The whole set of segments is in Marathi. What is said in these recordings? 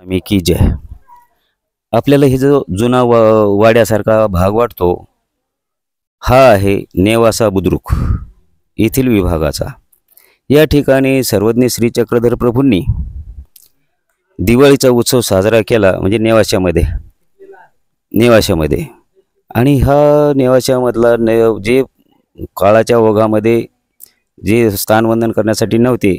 आम्ही की जय. आपल्याला हे जो जुना वाड्यासारखा भाग वाटतो, हा आहे नेवासा बुद्रुक येथील विभागाचा. या ठिकाणी सर्वज्ञ श्री चक्रधर प्रभूंनी दिवाळीचा उत्सव साजरा केला, म्हणजे नेवाशामध्ये. आणि हा नेवाशामधला जे काळाच्या ओघामध्ये जे स्थानवंदन करण्यासाठी नव्हते,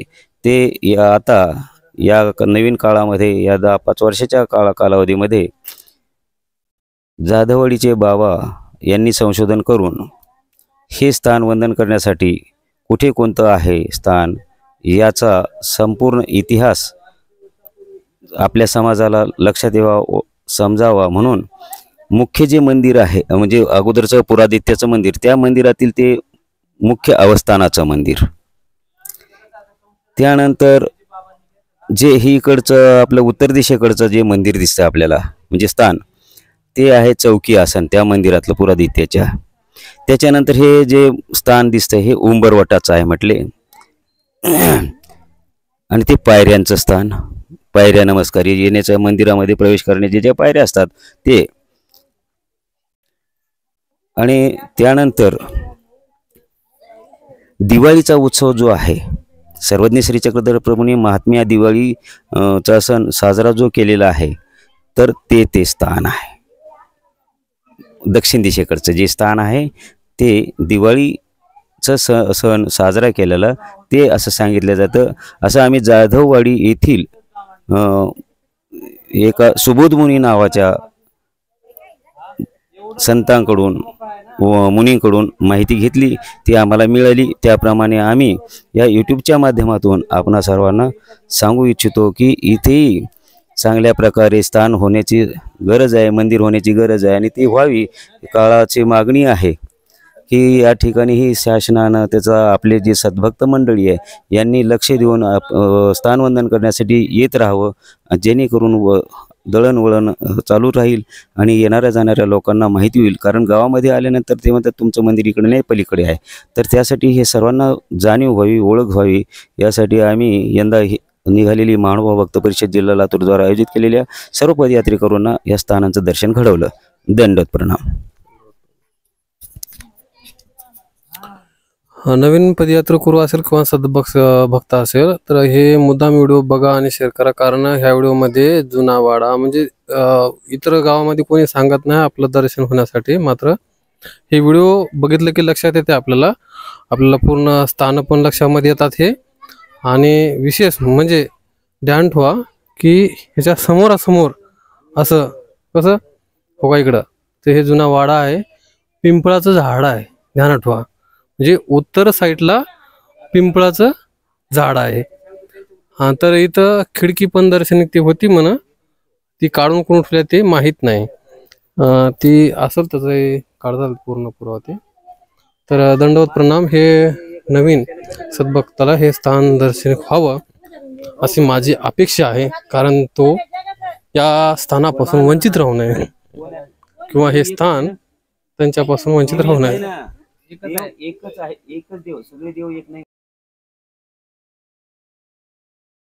ते आता या नवीन काळामध्ये या 10-5 वर्षाच्या कालावधीमध्ये जाधववाडीचे बाबा यांनी संशोधन करून हे स्थानवंदन करण्यासाठी कुठे कोणतं आहे स्थान याचा संपूर्ण इतिहास आपल्या समाजाला लक्षात यावा, समजावा म्हणून मुख्य जे मंदिर आहे, म्हणजे अगोदरचं पुरादित्याचं मंदिर, त्या मंदिरातील ते मुख्य अवस्थानाचं मंदिर. त्यानंतर जे ही इकडचं आपलं उत्तर दिशेकडचं जे मंदिर दिसतं आपल्याला, म्हणजे स्थान, ते आहे चौकी आसन त्या मंदिरातलं पुरादित्याच्या. त्याच्यानंतर हे जे स्थान दिसतं हे उंबरवटाचं आहे म्हटले. आणि ते पायऱ्यांचं स्थान, पायऱ्या नमस्कार येण्याच्या मंदिरामध्ये प्रवेश करण्याचे ज्या पायऱ्या असतात ते. आणि त्यानंतर दिवाळीचा उत्सव जो आहे, सर्वज्ञ श्री चक्रधर प्रभूंनी महात्म्या दिवाळी चा सण साजरा जो केलेला आहे, तर ते स्थान आहे. दक्षिण दिशेकडचं जे स्थान आहे ते दिवाळीचं सण साजरा केलेला ते असं सांगितलं जातं. असं आम्ही जाधववाडी येथील एका सुबोध मुनी नावाच्या संतांकडून व मुनींकडून माहिती घेतली, ती आम्हाला मिळाली. त्याप्रमाणे आम्ही या यूट्यूबच्या माध्यमातून आपणा सर्वांना सांगू इच्छितो की इथेही चांगल्या प्रकारे स्थान होण्याची गरज आहे, मंदिर होण्याची गरज आहे आणि ती व्हावी. काळाची मागणी आहे की या ठिकाणीही शासनानं त्याचा आपले जे सद्भक्त मंडळी आहे यांनी लक्ष देऊन स्थानवंदन करण्यासाठी येत राहावं, जेणेकरून दळणवळण चालू राहील आणि येणाऱ्या जाणाऱ्या लोकांना माहिती होईल. कारण गावामध्ये आल्यानंतर ते म्हणतात तुमचं मंदिर इकडे नाही पलीकडे आहे. तर त्यासाठी हे सर्वांना जाणीव व्हावी, ओळख व्हावी, यासाठी आम्ही यंदा निघालेली महानुभाव भक्त परिषद जिल्हा लातूरद्वारा आयोजित केलेल्या सर्व पदयात्रेकरूंना या स्थानांचं दर्शन घडवलं. दंडवत प्रणाम. नवीन पदयात्रेकरू असेल किंवा भक्त असेल तर हे मुद्दाम व्हिडिओ बघा आणि शेअर करा. कारण ह्या व्हिडिओमध्ये जुना वाडा म्हणजे इतर गावामध्ये कोणी सांगत नाही आपलं दर्शन होण्यासाठी. मात्र हे व्हिडिओ बघितलं की लक्षात येते आपल्याला पूर्ण स्थान पण लक्षामध्ये येतात हे. आणि विशेष म्हणजे ध्यान ठेवा की ह्याच्या समोरासमोर असं कसं हो का इकडं तर हे जुना वाडा आहे, पिंपळाचं झाड आहे. ध्यानात ठेवा, म्हणजे उत्तर साईडला पिंपळाचं झाड आहे. हा, तर इथं खिडकी पण दर्शनिक ती होती म्हणा, ती काढून कोण ठेवल्या ते माहीत नाही. ती असेल त्याचं काढतात पूर्ण पुरावा ते. तर दंडवत प्रणाम. हे नवीन सद्भक्ताला हे स्थान दर्शनिक व्हावं अशी माझी अपेक्षा आहे. कारण तो या स्थानापासून वंचित राहू नये किंवा हे स्थान त्यांच्यापासून वंचित राहू नये. एकच आहे, एकच देव, सगळे देव एक नाही.